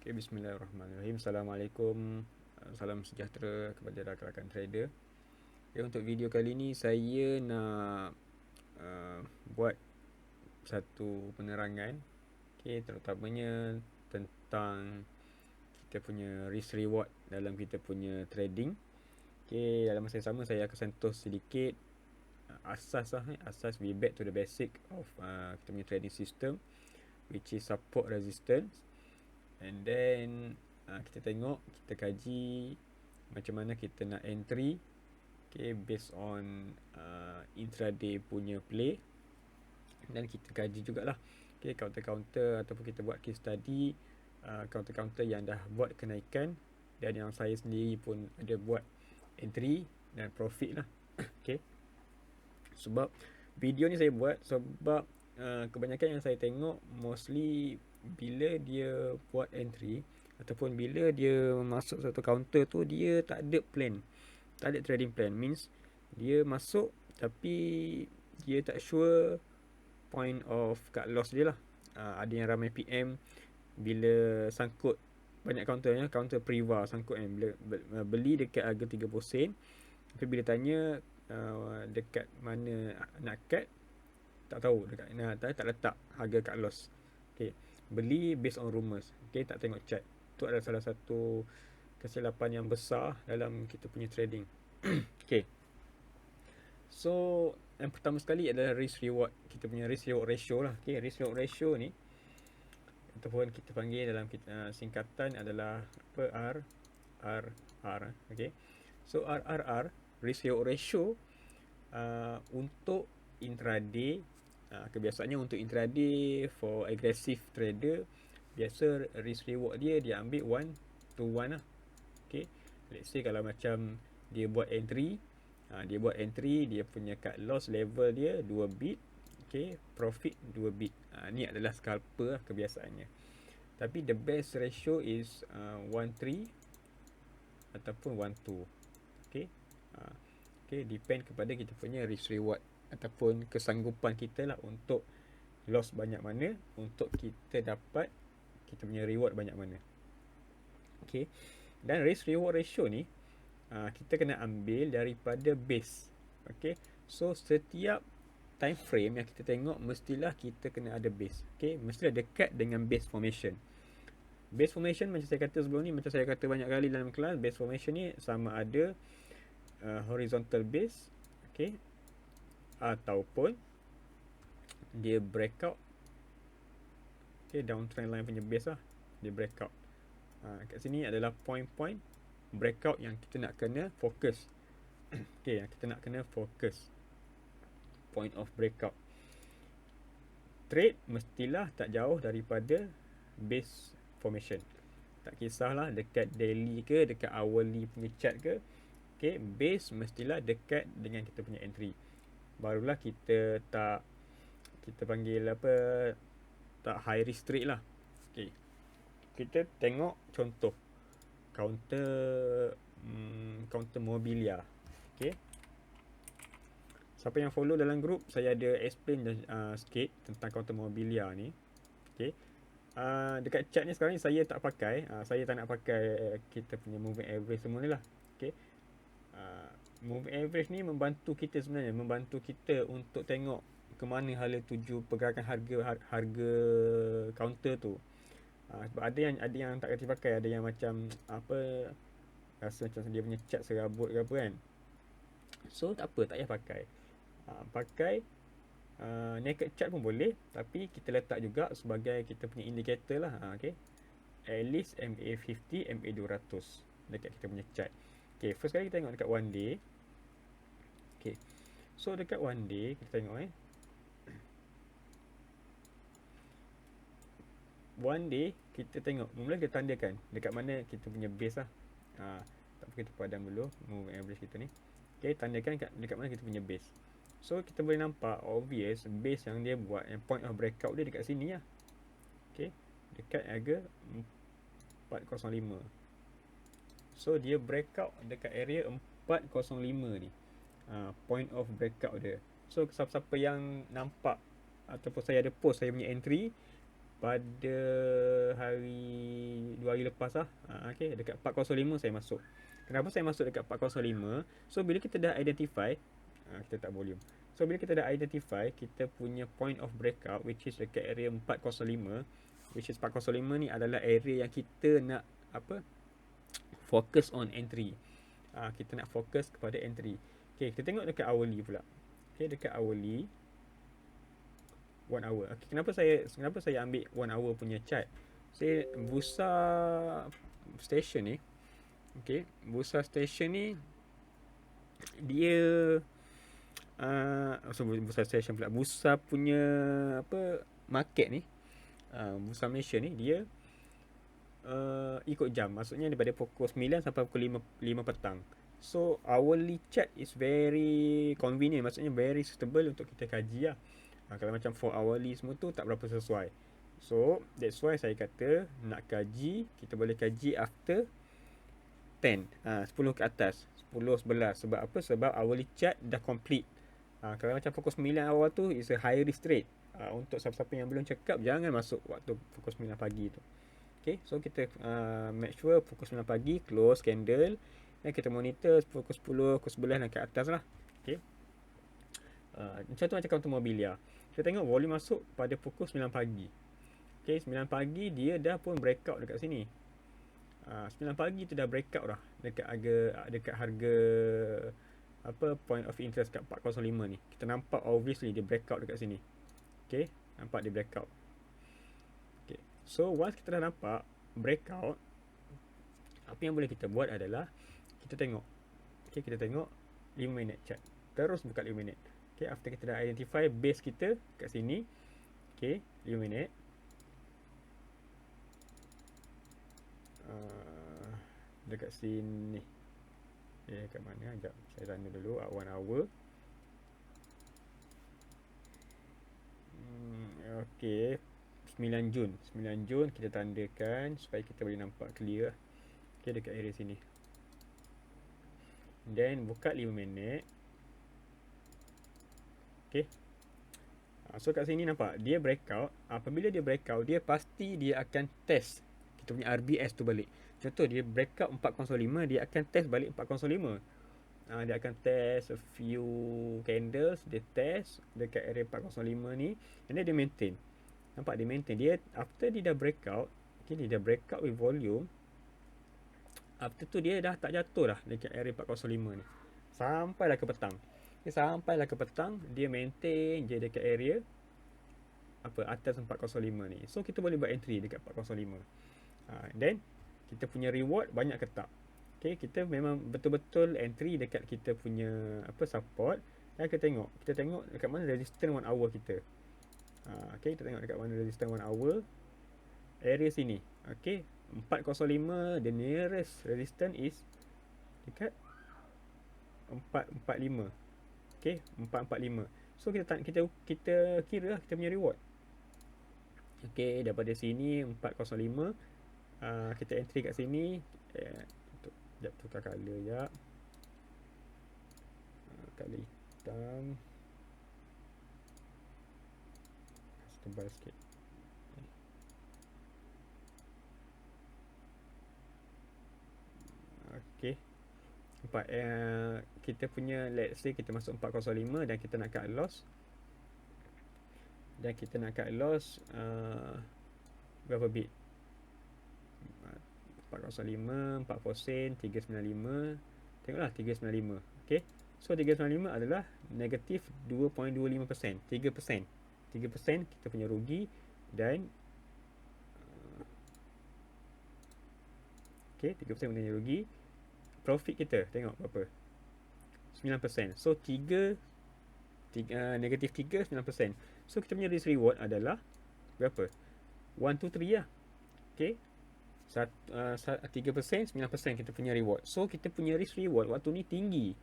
Okay, bismillahirrahmanirrahim. Assalamualaikum. Salam sejahtera kepada rakan-rakan trader. Okay, untuk video kali ni saya nak buat satu penerangan, okay, terutamanya tentang kita punya risk reward dalam kita punya trading. Okay, dalam masa yang sama saya akan sentuh sedikit asas we back to the basic of kita punya trading system, which is support, resistance. And then kita tengok, kita kaji macam mana kita nak entry, okay, based on intraday punya play. Dan kita kaji jugalah, okay, counter-counter ataupun kita buat case study counter-counter yang dah buat kenaikan dan yang saya sendiri pun ada buat entry dan profit lah. Okay, sebab video ni saya buat sebab kebanyakan yang saya tengok mostly bila dia buat entry ataupun bila dia masuk satu counter tu, dia tak ada plan, tak ada trading plan. Means dia masuk tapi dia tak sure point of cut loss dia lah. Ada yang ramai PM bila sangkut banyak counternya, counter Priva sangkut kan, bila beli dekat harga 30 sen, tapi bila tanya dekat mana nak cut, tak tahu dekat mana, tak letak harga cut loss. Okay, beli based on rumors, okay, tak tengok chart. Itu adalah salah satu kesilapan yang besar dalam kita punya trading. Okay, so yang pertama sekali adalah risk reward. Kita punya risk reward ratio lah. Okay, risk reward ratio ni ataupun kita panggil dalam singkatan adalah apa, RRR. Okay, so RRR, risk reward ratio, untuk intraday, kebiasaannya untuk intraday for aggressive trader, biasa risk reward dia ambil 1 to 1 lah. Okay, let's say kalau macam dia buat entry, dia punya cut loss level dia 2 bit, okay, profit 2 bit. Ni adalah scalper lah kebiasaannya. Tapi the best ratio is 1-3 ataupun 1-2. Okay, okay, depend kepada kita punya risk reward ataupun kesanggupan kita lah untuk loss banyak mana untuk kita dapat kita punya reward banyak mana. Okay, dan risk reward ratio ni kita kena ambil daripada base. Okay, so setiap time frame yang kita tengok mestilah kita kena ada base. Okay, mestilah dekat dengan base formation. Base formation macam saya kata sebelum ni, macam saya kata banyak kali dalam kelas, base formation ni sama ada horizontal base, okay, ataupun dia breakout, okay, downtrend line punya base lah, dia breakout. Kat sini adalah point-point breakout yang kita nak kena fokus. Okay, yang kita nak kena fokus point of breakout. Trade mestilah tak jauh daripada base formation. Tak kisahlah dekat daily ke, dekat hourly punya chart ke, okay, base mestilah dekat dengan kita punya entry. Barulah kita tak, kita panggil apa, tak high risk trade lah. Okay, kita tengok contoh counter Mobilia. Okay, siapa yang follow dalam group, saya ada explain sikit tentang counter Mobilia ni. Okay, dekat chart ni sekarang ni saya tak pakai, saya tak nak pakai kita punya moving average semua ni lah. Okay, moving average ni membantu kita sebenarnya, membantu kita untuk tengok ke mana hala tuju pergerakan harga counter tu. Sebab ada yang tak kerti pakai, ada yang macam apa, rasa macam dia punya chart serabut ke apa kan. So tak apa, tak payah pakai. Pakai naked chart pun boleh, tapi kita letak juga sebagai kita punya indicator lah. Okay, at least MA50, MA200 dekat kita punya chart. Okay, first kali kita tengok dekat one day. Okay, so dekat one day kita tengok one day kita tengok, mula kita tandakan dekat mana kita punya base lah. Tak apa, kita padam dulu moving average kita ni. Okay, tandakan dekat mana kita punya base. So kita boleh nampak obvious base yang dia buat, yang point of breakout dia dekat sini lah. Okay, dekat harga 405. So dia breakout dekat area 405 ni, point of breakout dia. So siapa-siapa yang nampak ataupun saya ada post saya punya entry pada dua hari lepas lah. Okay, dekat 405 saya masuk. Kenapa saya masuk dekat 405? So bila kita dah identify, kita tak volume. So bila kita dah identify kita punya point of breakout, which is dekat area 405, which is 405 ni adalah area yang kita nak apa, focus on entry. Kita nak fokus kepada entry. Okay, kita tengok dekat hourly pula. Okay, dekat hourly 1 hour. Okay, kenapa saya ambil 1 hour punya chart? Saya Bursa Station ni, okay, Bursa Station ni dia Bursa Station pula, Bursa punya apa, market ni, Bursa Malaysia ni dia ikut jam. Maksudnya daripada pukul 9 sampai pukul 5 petang. So hourly chart is very convenient, maksudnya very suitable untuk kita kaji lah. Kalau macam for hourly semua tu tak berapa sesuai. So that's why saya kata nak kaji, kita boleh kaji after 10, 10 ke atas, 10, 11. Sebab apa? Sebab hourly chart dah complete. Kalau macam pukul 9 awal tu is a high risk trade. Untuk siapa-siapa yang belum check up, jangan masuk waktu pukul 9 pagi tu. Okay, so kita make sure pukul 9 pagi close candle, dan kita monitor pukul 10, pukul 11 dan ke atas lah. Okay, macam tu macam counter mobilia. Kita tengok volume masuk pada pukul 9 pagi. Okay, 9 pagi dia dah pun breakout dekat sini. 9 pagi tu dah breakout dah dekat harga apa, point of interest kat 405 ni. Kita nampak obviously dia breakout dekat sini. Okay, nampak dia breakout. Okay, so once kita dah nampak breakout, apa yang boleh kita buat adalah kita tengok. Okay, kita tengok 5 minit chart. Terus buka 5 minit. Okay, after kita dah identify base kita kat sini. Okay, 5 minit. Dekat sini. Kat mana? Sekejap, saya tanda dulu. 1 hour. Okay, 9 Jun. 9 Jun kita tandakan supaya kita boleh nampak clear. Okay, dekat area sini. Then buka 5 minit. Okay, so kat sini nampak dia breakout. Apabila dia breakout, dia pasti dia akan test kita punya RBS tu balik. Contoh dia breakout 405, dia akan test balik 405. Dia akan test a few candles, dia test dekat area 405 ni, and then dia maintain. Nampak dia maintain. Dia after dia dah breakout, okay, dia dah breakout with volume. After tu dia dah tak jatuh dah dekat area 405 ni. Sampailah ke petang. Okay, sampailah ke petang dia maintain je dekat area apa, atas 405 ni. So kita boleh buat entry dekat 405. Then kita punya reward banyak ke tak? Okay, kita memang betul-betul entry dekat kita punya apa, support. Dan kita tengok dekat mana resistance 1 hour kita. Okay, kita tengok dekat mana resistance 1 hour. Area sini. Okay, 405, the nearest resistance is dekat 445. Okay, 445. So kita kira lah kita punya reward. Okay, daripada sini 405, kita entry kat sini. Sekejap, tukar color sekejap. Color hitam. Tebal sikit. Okay, nampak kita punya, let's say kita masuk 405 dan kita nak cut loss. Dan kita nak cut loss berapa bit? 405, 40 sen, 395. Tengoklah 395. Okay, so 395 adalah negatif 2.25%. 3% kita punya rugi. Dan okay, 3% punya rugi. Profit kita tengok berapa? 9%. So negatif 3, 9%. So kita punya risk reward adalah berapa? 1, 2, 3 lah. Okay, 3%, 9% kita punya reward. So kita punya risk reward waktu ni tinggi.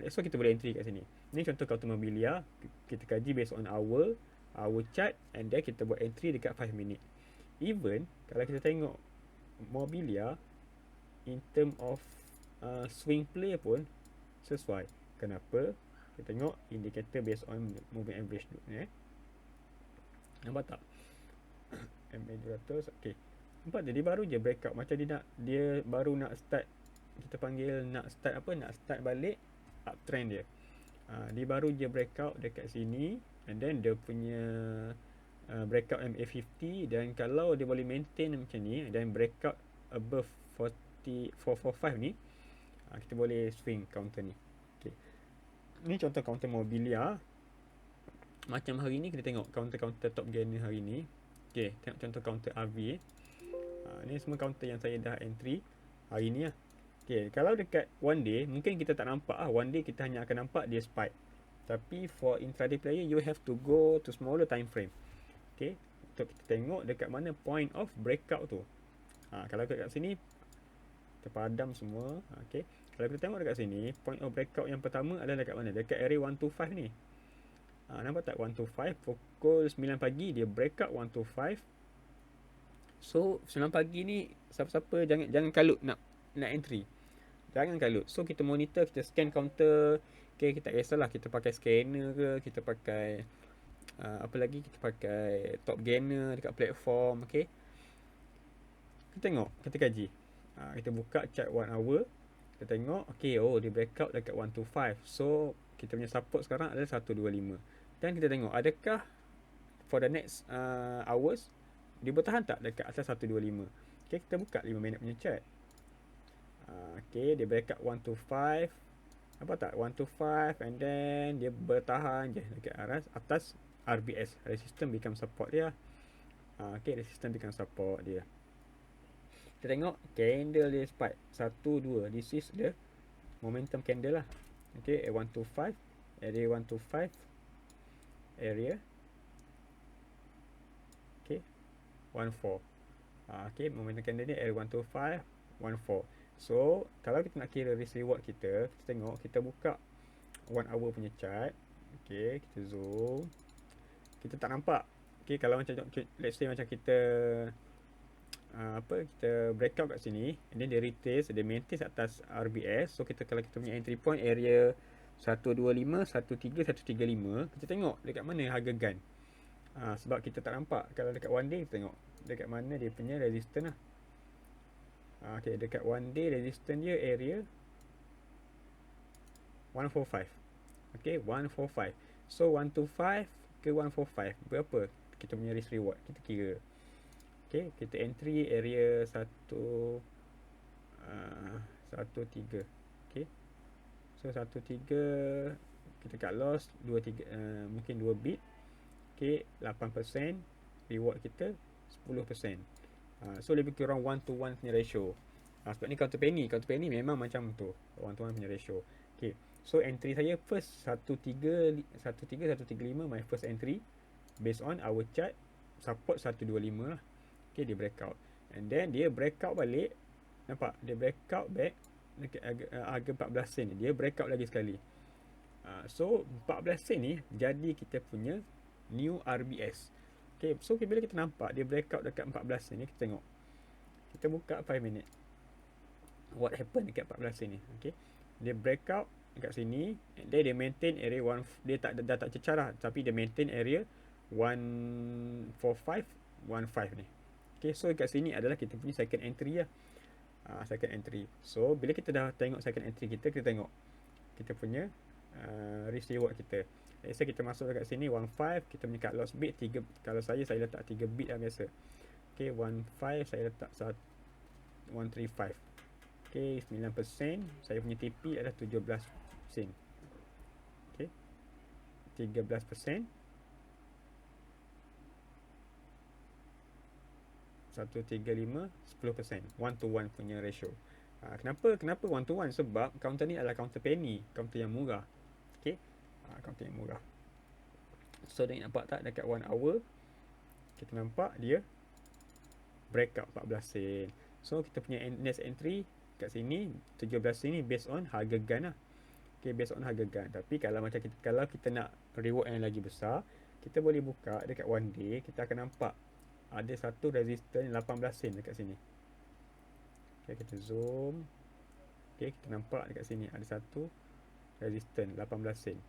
That's why kita boleh entry kat sini. Ni contoh counter mobilia. Kita kaji based on our chart, and then kita buat entry dekat 5 minit. Even kalau kita tengok mobilia in term of swing play pun sesuai. Kenapa? Kita tengok indikator based on moving average dulu. Nampak tak? MA200. Okey. Nampak dia baru je breakout, macam dia baru nak start, kita panggil nak start balik uptrend dia. Dia baru je breakout dekat sini, and then dia punya breakout MA50, dan kalau dia boleh maintain macam ni dan breakout above 445 ni, kita boleh swing counter ni. Okay. Ni contoh counter Mobilia. Macam hari ni kita tengok counter-counter top gainer hari ni. Okay, tengok contoh counter RV. Ni semua counter yang saya dah entry hari ni lah. Okay, kalau dekat one day mungkin kita tak nampak one day kita hanya akan nampak dia spike. Tapi for intraday player, you have to go to smaller time frame. Okay, untuk kita tengok dekat mana point of breakout tu. Kalau dekat sini terpadam semua. Okay, kalau kita tengok dekat sini, point of breakout yang pertama adalah dekat mana? Dekat area 125 ni. Nampak tak 125? Pukul 9 pagi dia breakout 125. So 9 pagi ni siapa-siapa jangan kalut nak entry. Jangan kalut. So kita monitor, kita scan counter. Okay, kita tak kisahlah kita pakai scanner ke, kita pakai apa lagi, kita pakai top gainer dekat platform. Okay, kita tengok, kita kaji. Kita buka chart 1 hour. Kita tengok, okay, dia breakout dekat 125. So kita punya support sekarang adalah 125. Dan kita tengok adakah for the next hours dia bertahan tak dekat atas 125. Okay, kita buka 5 minit punya chart. Okay, dia breakout 125. Nampak tak? 125, and then dia bertahan je dekat atas RBS. Resistance become support dia. Okay, resistance become support dia. Kita tengok candle dia spike 1, 2. This is the momentum candle lah. Okay, 125. Area 125. Area. Okay, 14. Okay, momentum candle ni area 125, 14. So kalau kita nak kira risk reward kita tengok, kita buka 1 hour punya chart. Okay, kita zoom. Kita tak nampak. Okay, kalau macam let's say macam kita kita breakout kat sini, and then dia retrace, dia maintain atas RBS. So kalau kita punya entry point area 125, 13, 135, kita tengok dekat mana harga gun. Sebab kita tak nampak. Kalau dekat one day, kita tengok dekat mana dia punya resistance lah. Okay, dekat one day resistance dia area 145. Okay, 145. So 125 ke 145, berapa kita punya risk reward? Kita kira. Okay, kita entry area 13. Okay, so 13, kita cut loss 23, mungkin 2 bit. Okay, 8%. Reward kita 10%. So lebih kurang 1 to 1 punya ratio. Sebab ni counter penny memang macam tu, 1 to 1 punya ratio. Okay, so entry saya first 13, 135, my first entry based on our chart. Support 125 lah. Okay, dia breakout, and then dia breakout balik. Nampak dia breakout back dekat harga 14 sen ni. Dia breakout lagi sekali. So 14 sen ni jadi kita punya new RBS. Okay, so bila kita nampak dia breakout dekat 14 sen ni, kita tengok, kita buka 5 minit, what happen dekat 14 sen ni. Okay, dia breakout dekat sini, and then dia maintain area 1. Dia dah tak cecar lah, tapi dia maintain area 145, 15 ni. Okay, so dekat sini adalah kita punya second entry lah. Second entry. So bila kita dah tengok second entry kita tengok kita punya risk reward kita. Let's say kita masuk dekat sini 15, kita punya cut loss bit 3. Kalau saya letak 3 bit lah biasa. Okay, 15 saya letak 135. Okay, 9%. Saya punya TP adalah 17 sen. Okay, 13%. 135, 10%. 1 to 1 punya ratio. Kenapa 1 to 1? Sebab counter ni adalah counter penny, counter yang murah. Okay, counter yang murah. So dia nampak tak dekat 1 hour, kita nampak dia breakout 14 sen. So kita punya next entry kat sini 17 sen ni based on harga gun lah. Okay, based on harga gun. Tapi kalau macam kalau kita nak reward yang lagi besar, kita boleh buka dekat one day. Kita akan nampak ada satu resistance 18 sen dekat sini. Okay, kita zoom. Okay, kita nampak dekat sini ada satu resistance 18 sen.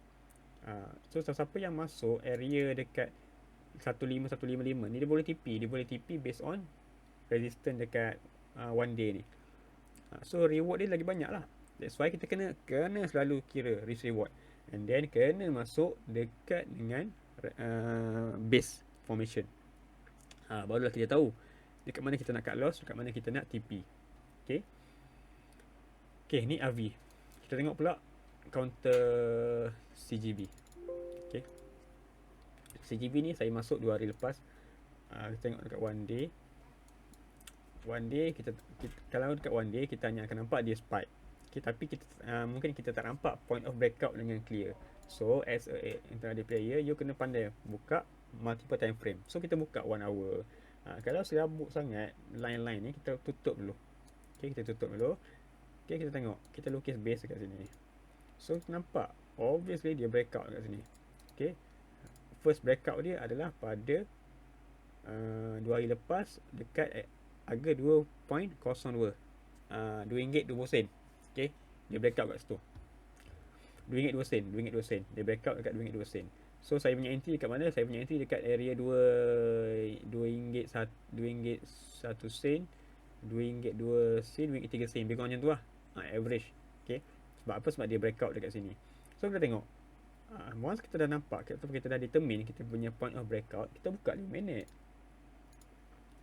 So siapa yang masuk area dekat 15155 ni dia boleh TP based on resistance dekat one day ni. So reward dia lagi banyak lah. That's why kita kena selalu kira risk reward, and then kena masuk dekat dengan base formation. Barulah kita tahu dekat mana kita nak cut loss, dekat mana kita nak TP. Okay, ni RV. Kita tengok pula counter CGB. Okay, CGB ni saya masuk 2 hari lepas. Kita tengok dekat one day kita kalau dekat one day kita hanya akan nampak dia spike. Okay, tapi kita mungkin kita tak nampak point of breakout dengan clear. So as a intraday player, you kena pandai buka multiple time frame. So kita buka 1 hour. Kalau serabut sangat line-line ni, kita tutup dulu. Okay, kita tutup dulu. Okay, kita tengok, kita lukis base dekat sini. So kita nampak obviously dia breakout dekat sini. Okay, first breakout dia adalah pada 2 hari lepas dekat harga 2.02, RM2.20. Okay, dia breakout kat situ, RM2.02 dia breakout dekat RM2.02. So saya punya entry dekat mana? Saya punya entry dekat area RM2.1 sen, RM2.2 sen, RM2.3 sen, lebih kurang macam tu lah, average. Okay, sebab apa? Sebab dia breakout dekat sini. So kita tengok, once kita dah nampak, kita dah determine kita punya point of breakout, kita buka 5 minit.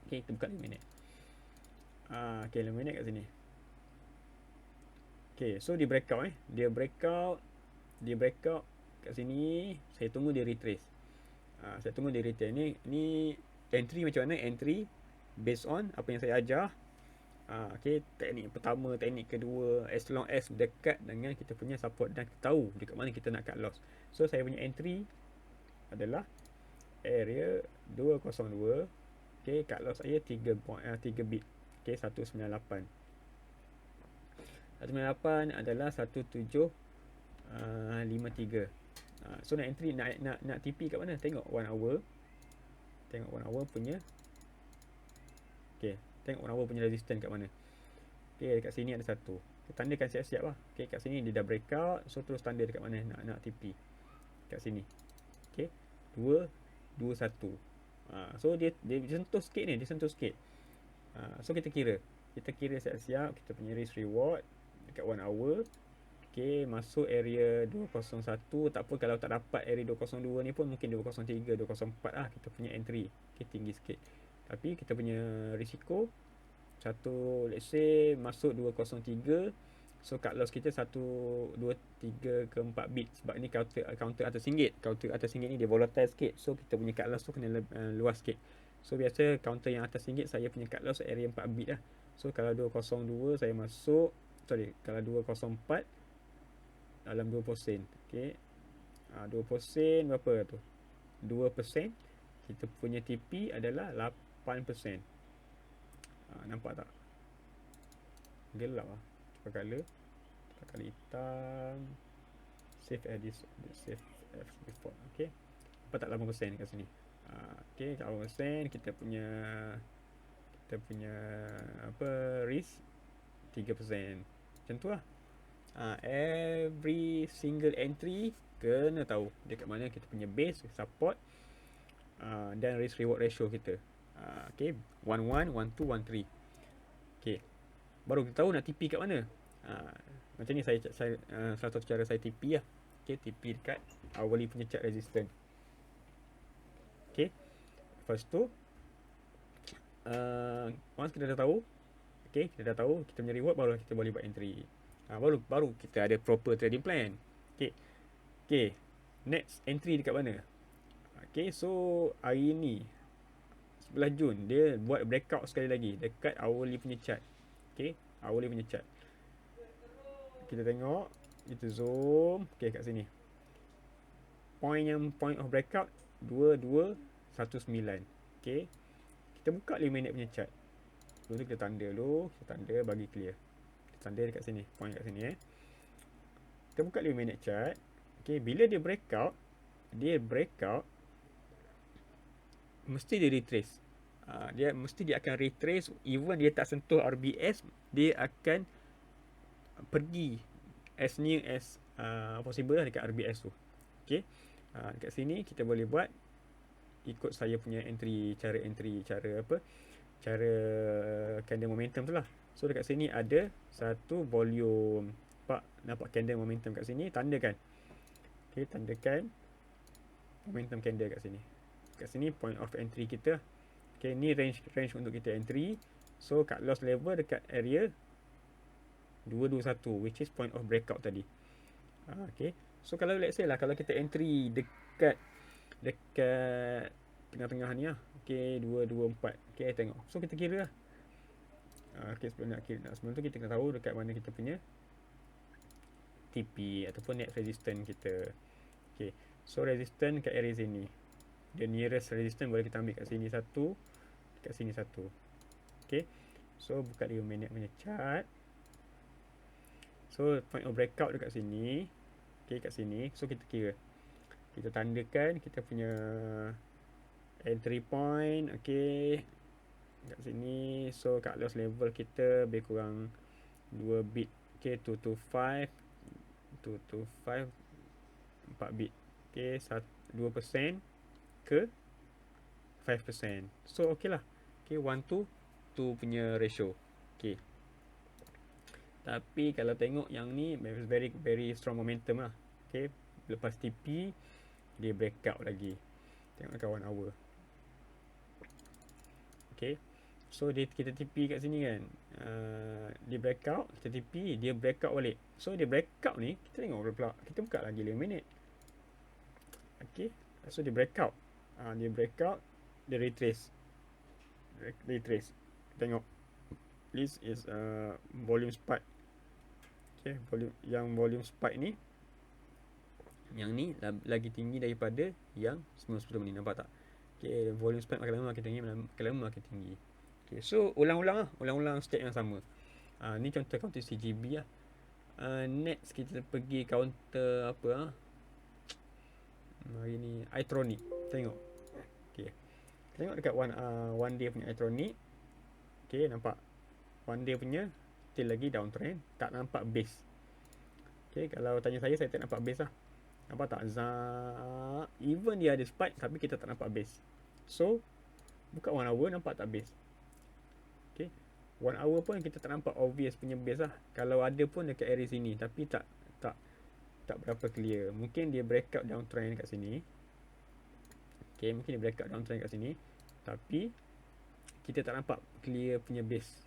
Okay, kita buka 5 minit. Okay, 5 minit kat sini. Okay, so dia breakout dia breakout kat sini. Saya tunggu dia retrace. Ni entry macam mana? Entry based on apa yang saya ajar. Okay, teknik pertama, teknik kedua, as long as dekat dengan kita punya support dan kita tahu dekat mana kita nak cut loss. So saya punya entry adalah area 202. Okay, cut loss saya 3 bit. Okay, 198 adalah 1753. So nak entry, nak TP kat mana? Tengok 1 hour. Tengok 1 hour punya. Okay, tengok 1 hour punya resistance kat mana. Okay, dekat sini ada satu. Kita tandakan siap-siap lah. Okay, kat sini dia dah breakout. So terus tanda dekat mana nak TP. Kat sini. Okay, 221. So dia sentuh sikit ni, so kita kira siap-siap kita punya risk reward dekat 1 hour. Okay, masuk area 201. Tak apa kalau tak dapat area 202 ni pun, mungkin 203, 204 lah kita punya entry. Okay, tinggi sikit. Tapi kita punya risiko satu, let's say masuk 203. So cut loss kita 1, 2, 3 ke 4 bit. Sebab ni counter atas RM1. Counter atas RM1 ni dia volatile sikit. So kita punya cut loss tu kena luas sikit. So biasa counter yang atas RM1 saya punya cut loss area 4 bit lah. So kalau 202 saya masuk, kalau 204 dalam 20 sen. Okay, 20 sen berapa tu? 2%. Kita punya TP adalah 8%. Nampak tak? Gelap lah. Cepat color hitam. Save as default. Okay, nampak tak 8% kat sini? Okay, 8%. Kita punya risk 3%. Macam tu lah. Every single entry kena tahu dekat mana kita punya base, support, dan risk reward ratio kita. Okay, 11, 12, 13. Okay, baru kita tahu nak TP kat mana. Macam ni saya salah satu cara saya TP lah. Okay, TP dekat hourly punya chart resistance. Okay, lepas tu once kita dah tahu, okay, kita punya reward, baru kita boleh buat entry. Baru kita ada proper trading plan. Okay, next entry dekat mana? Okay, so hari ni 11 Jun dia buat breakout sekali lagi dekat hourly punya chart. Okay, hourly punya chart. Kita tengok, kita zoom. Okay, kat sini point of breakout 2219. Okay, kita buka 5 minit punya chart. Dulu kita tanda bagi clear. Kita tanda dekat sini, point kat sini. Kita buka 5 minit chart. Okay, bila dia breakout mesti dia retrace. Dia akan retrace. Even dia tak sentuh RBS, dia akan pergi as near as possible lah dekat RBS tu. Okay, dekat sini kita boleh buat ikut saya punya entry, cara apa, cara candle momentum tu lah. So dekat sini ada satu volume, nampak candle momentum kat sini, tandakan. Okay, tandakan momentum candle kat sini. Kat sini point of entry kita. Okay, ni range untuk kita entry. So cut loss level dekat area 221, which is point of breakout tadi. Okay, so kalau let's say lah, kalau kita entry dekat tengah-tengah ni lah. Okay, 224. Okay, tengok. So kita kira lah. Okay, sebelum tu kita kena tahu dekat mana kita punya TP ataupun net resistance kita. Okay, so resistance kat area sini. The nearest resistance boleh kita ambil kat sini satu, kat sini satu. Okay, so buka 5 minit punya chart. So point of breakout dekat sini. Okay, kat sini. So kita kira, kita tandakan kita punya entry point. Okay, kat sini. So cut loss level kita lebih kurang 2 bit. Okay, 225 4 bit. Okay, 2% ke 5%. So okay lah. Okay, 1:2 punya ratio. Okay, tapi kalau tengok yang ni very very strong momentum lah. Okay, lepas TP dia breakout lagi. Tengok dekat 1 hour. Okay, so kita TP kat sini kan, dia breakout, kita TP, dia breakout balik. So dia breakout ni, kita tengok pula, kita buka lagi 5 minit. Okay, so dia breakout, dia breakout, dia retrace. Tengok, this is volume spike. Okay, volume spike ni, yang ni lagi tinggi daripada yang 90 ni, nampak tak? Okay, volume spike makin lama makin tinggi, makin lama makin tinggi. Okay, so ulang-ulang step yang sama. Ni contoh counter CGB lah. Next kita pergi counter apa hari ni, Itronic. Tengok. Okay, tengok dekat one day punya Itronic. Okay, nampak one day punya still lagi downtrend, tak nampak base. Okay, kalau tanya saya tak nampak base lah. Nampak tak? Even dia ada spike, tapi kita tak nampak base. So buka 1 hour, nampak tak base? Okay, 1 hour pun kita tak nampak obvious punya base lah. Kalau ada pun dekat area sini, tapi tak berapa clear. Mungkin dia breakout downtrend kat sini. Okay, mungkin dia breakout downtrend kat sini, tapi kita tak nampak clear punya base.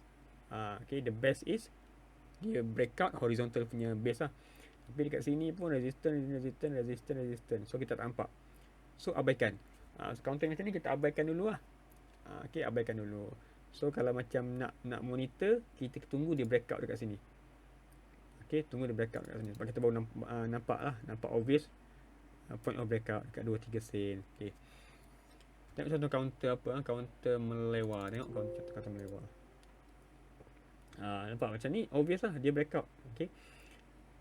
Okay, the best is dia breakout horizontal punya base lah. Tapi dekat sini pun resistance. So kita tak nampak. So abaikan. Counter macam ni kita abaikan dulu lah. Okay, abaikan dulu. So kalau macam nak monitor, kita tunggu dia breakout dekat sini. Okay, tunggu dia breakout dekat sini. Sebab kita baru nampak lah, nampak obvious point of breakout dekat 2-3 sen. Okay, tengok contoh counter apa, counter melewar. Tengok counter melewar. Nampak macam ni, obvious lah dia breakout. Okay,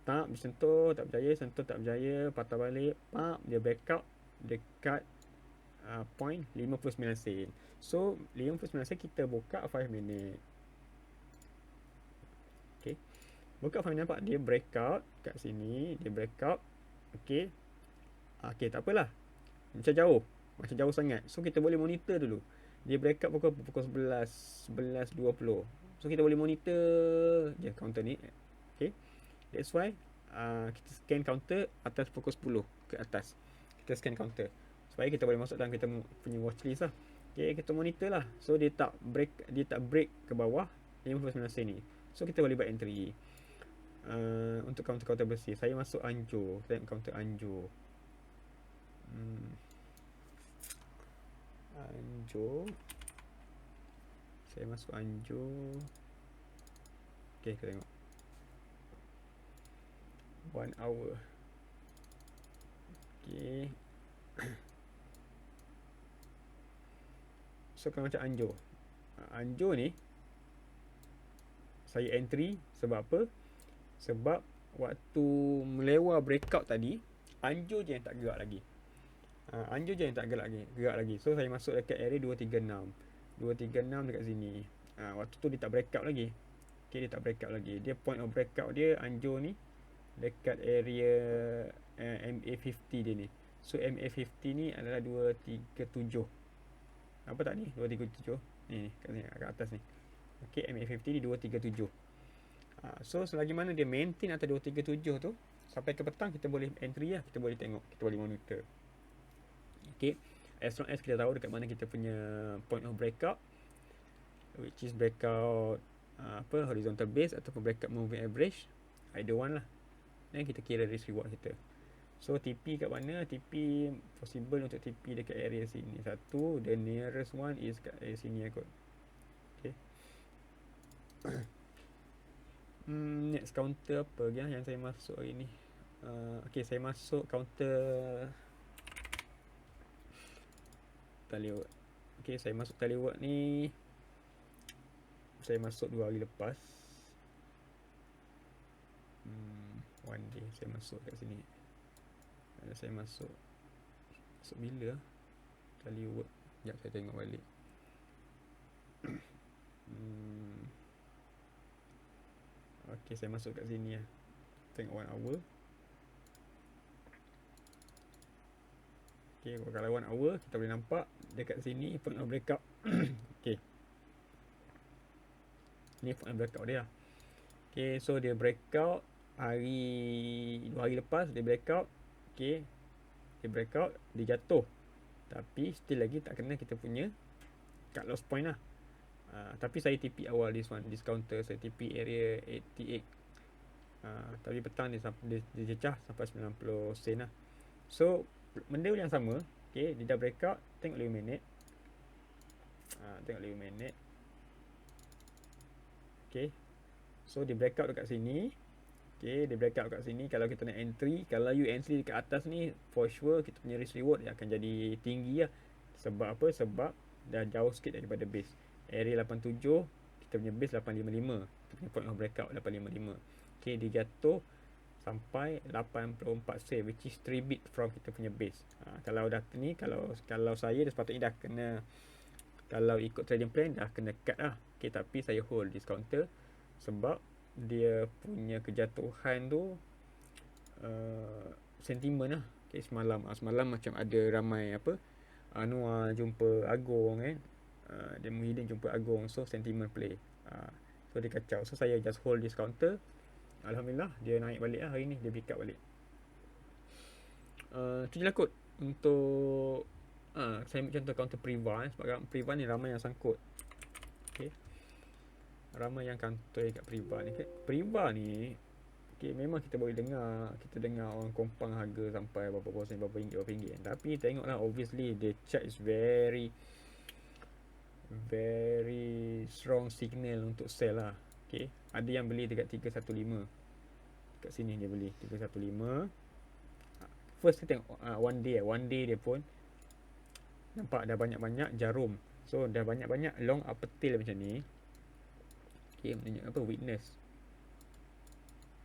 tak bersentuh, tak berjaya, sentuh tak berjaya, patah balik, dia breakout dekat point 59 sen. So 59 sen kita buka 5 minit. Okay, buka 5 minit, nampak dia breakout kat sini, dia breakout. Okay, okay, tak apalah, macam jauh sangat. So kita boleh monitor dulu. Dia breakout pukul 11:20. So kita boleh monitor je counter ni. Okay, that's why kita scan counter atas pukul 10 ke atas. Kita scan counter supaya kita boleh masuk dalam kita punya watchlist lah. Okay, kita monitor lah. So dia tak break ke bawah 59 sen ni. So kita boleh buat entry. Untuk counter bersih, saya masuk Anjur. Tengok counter Anjur. Saya masuk Anjur. Okay, kita tengok 1 hour. Okay, so kalau macam Anjur ni saya entry sebab apa? Sebab waktu melewar breakout tadi, Anjur je yang tak gerak lagi. Gerak lagi. So saya masuk dekat area 236 dekat sini. Waktu tu dia tak breakout lagi. Okay, dia tak breakout lagi. Dia point of breakout dia Anjur ni dekat area MA50 dia ni. So MA50 ni adalah 237. Apa tak ni? 237. Ni kat sini, kat atas ni. Okey, MA50 ni 237. So selagi mana dia maintain atas 237 tu, sampai ke petang kita boleh entry lah, kita boleh tengok, kita boleh monitor. Okey, as long as kita tahu dekat mana kita punya point of breakout, which is breakout horizontal base ataupun breakout moving average, either one lah. Dan kita kira risk reward kita. So TP kat mana? TP possible untuk TP dekat area sini. Satu, the nearest one is kat area sini kot. Okay. Next counter apa lagi yang saya masuk hari ni? Okay, saya masuk counter Taliwat. Okay, saya masuk Taliwat ni, saya masuk 2 hari lepas. One day saya masuk kat sini. Saya masuk bila Taliwat. Sekejap saya tengok balik. Okay, saya masuk kat sini lah. Tengok 1 hour. Okay, kalau 1 hour kita boleh nampak dekat sini point of breakout. Okay, ni point of breakout dia. Okay, so dia breakout 2 hari lepas dia breakout. Okay, dia breakout, dia jatuh, tapi still lagi tak kena kita punya cut loss point lah. Tapi saya TP awal this counter, saya TP area 88. Tapi petang dia cecah sampai 90 sen lah. So benda yang sama. Okay, dia dah breakout. Tengok 5 minit. Tengok 5 minit. Okay, so dia breakout dekat sini. Okay, dia breakout kat sini. Kalau kita nak entry, kalau you entry dekat atas ni, for sure kita punya risk reward dia akan jadi tinggi lah. Sebab apa? Sebab dah jauh sikit daripada base. Area 87, kita punya base 855. Kita punya point of breakout 855. Okay, dia jatuh sampai 84 sen, which is 3 bit from kita punya base. Kalau dah ni, kalau saya dah sepatutnya dah kena, kalau ikut trading plan dah kena cut lah. Okay, tapi saya hold this counter sebab dia punya kejatuhan tu sentimen lah. Okay, semalam macam ada ramai Anwar jumpa Agong kan. Dia Muhyiddin jumpa Agong, so sentimen play. So dia kacau. So saya just hold this counter. Alhamdulillah dia naik balik lah hari ni, dia pick up balik. Tu je lah kot untuk saya ambil contoh counter Priva sebab Priva ni ramai yang sangkut. Okay, ramai yang counter kat Priva ni. Priva ni okay, memang kita boleh dengar, orang kompang harga sampai berapa ringgit. Tapi tengoklah, obviously the chart is very strong signal untuk sell lah. Okay, ada yang beli dekat 315. Dekat sini dia beli 315. First kita tengok one day dia pun nampak dah banyak-banyak jarum. So dah banyak-banyak long upper tail macam ni. Okay, menunjuk apa? Weakness.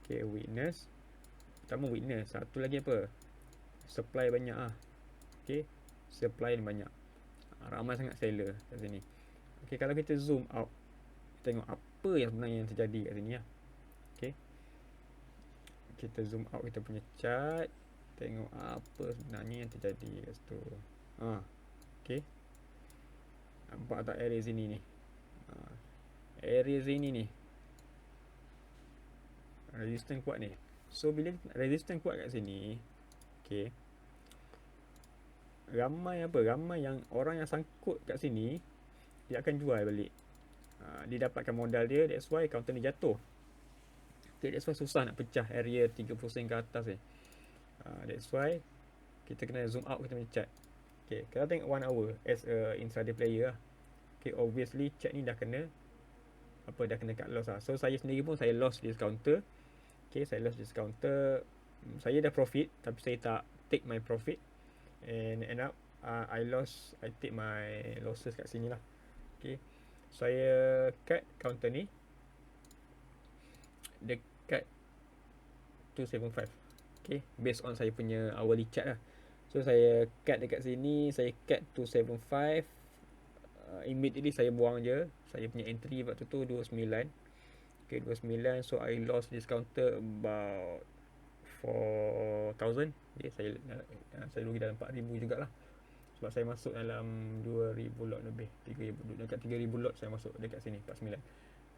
Okay, weakness. Pertama weakness. Satu lagi apa? Supply banyak ah. Okay, supply ni banyak. Ramai sangat seller kat sini. Okay, kalau kita zoom out, tengok apa yang sebenarnya yang terjadi kat sini lah. Okay, kita zoom out kita punya chart, tengok apa sebenarnya yang terjadi kat situ. Okay, nampak tak area sini ni? Area sini ni resistance kuat ni. So bila resistance kuat kat sini, okay, ramai yang orang yang sangkut kat sini, dia akan jual balik. Dia dapatkan modal dia, that's why counter ni jatuh. Okay, that's why susah nak pecah area 30 sen ke atas ni. That's why kita kena zoom out kita punya chart. Okay, kalau tengok 1 hour as a intraday player lah. Okay, obviously chart ni dah kena cut loss lah. So saya sendiri pun saya lost this counter. Okay, saya lost this counter. Saya dah profit tapi saya tak take my profit, and end up I take my losses kat sini lah. Okay, saya cut counter ni dekat 275. Okay, based on saya punya hourly chart lah. So saya cut dekat sini, saya cut 275. Immediately saya buang je. Saya punya entry waktu tu 29. Okay, 29. So I lost this counter about 4,000. Okay, saya rugi dalam 4,000 jugalah. Sebab saya masuk dalam 2,000 lot lebih, 3,000, dekat 3,000 lot saya masuk dekat sini 49.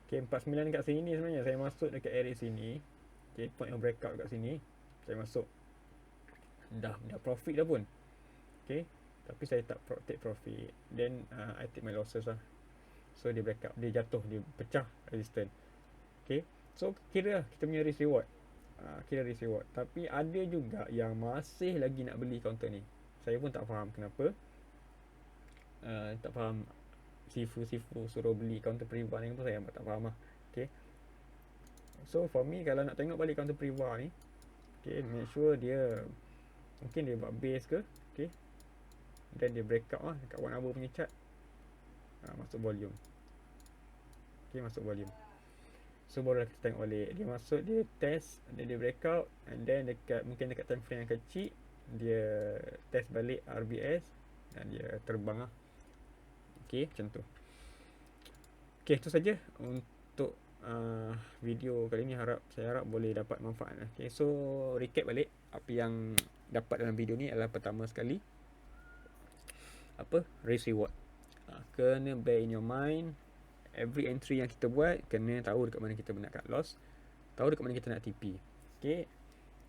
Okay, 49 dekat sini sebenarnya saya masuk dekat area sini. Okay, point of breakout dekat sini saya masuk, dah profit dah pun. Okay, tapi saya tak take profit. Then I take my losses lah. So dia breakout, dia jatuh, dia pecah resistance. Okay, so kira kita punya risk reward, kira risk reward. Tapi ada juga yang masih lagi nak beli counter ni. Saya pun tak faham kenapa. Tak faham, sifu suruh beli counter Priva ni pun saya tak faham lah. Okay, so for me, kalau nak tengok balik counter Priva ni, okay, make sure dia mungkin dia buat base ke. Okay, then dia breakout lah dekat 1 hour punya chart. Masuk volume. Okay, masuk volume. So baru kita tengok balik, dia masuk, dia test, then dia breakout, and then mungkin dekat time frame yang kecil dia test balik RBS dan dia terbang lah. Okay, macam tu. Okay, itu saja untuk video kali ni. Saya harap boleh dapat manfaat. Okay, so recap balik apa yang dapat dalam video ni adalah, pertama sekali, risk reward. Kena bear in your mind, every entry yang kita buat kena tahu dekat mana kita nak cut loss, tahu dekat mana kita nak TP. Okay,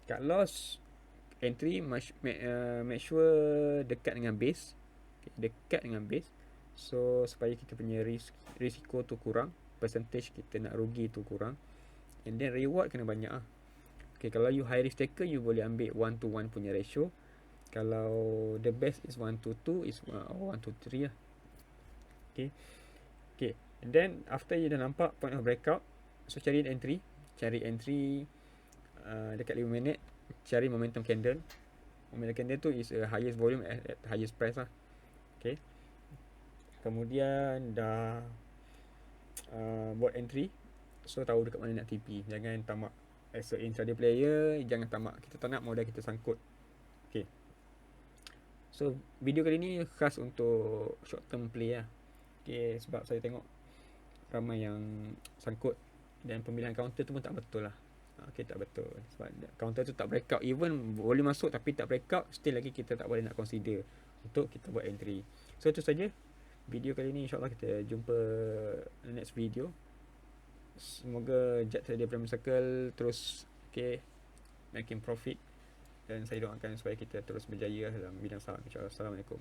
cut loss entry make sure dekat dengan base. Okay, dekat dengan base, so supaya kita punya risiko tu kurang, percentage kita nak rugi tu kurang, and then reward kena banyak lah. Okay, kalau you high risk taker, you boleh ambil 1:1 punya ratio. Kalau the best is 1:2 is 1:3 lah. Okay, and then after you dah nampak point of breakout, so cari entry dekat 5 minit. Cari momentum candle. Momentum candle tu is highest volume at highest price lah. Okay, kemudian dah buat entry, so tahu dekat mana nak TP. Jangan tamak. As a intraday player, jangan tamak. Kita tak nak modal kita sangkut. Okay, so video kali ni khas untuk short term play lah. Okay, sebab saya tengok ramai yang sangkut dan pemilihan counter tu pun tak betul lah. Okay, tak betul. Sebab counter tu tak breakout, even boleh masuk tapi tak breakout, still lagi kita tak boleh nak consider untuk kita buat entry. So itu saja video kali ni. InsyaAllah kita jumpa next video. Semoga Jet Trader Premium Circle terus making profit, dan saya doakan supaya kita terus berjaya dalam bidang saham, InsyaAllah. Assalamualaikum.